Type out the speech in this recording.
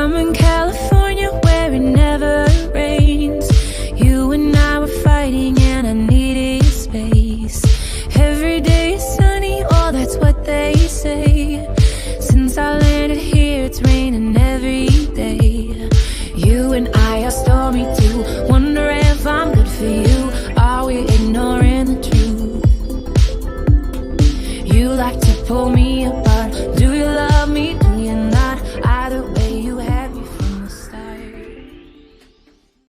I'm in California where it never rains. You and I were fighting and I needed space. Every day is sunny, oh that's what they say. Since I landed here it's raining every day. You and I are stormy too. Wonder if I'm good for you. Are we ignoring the truth? You like to pull me apart. Do you love me?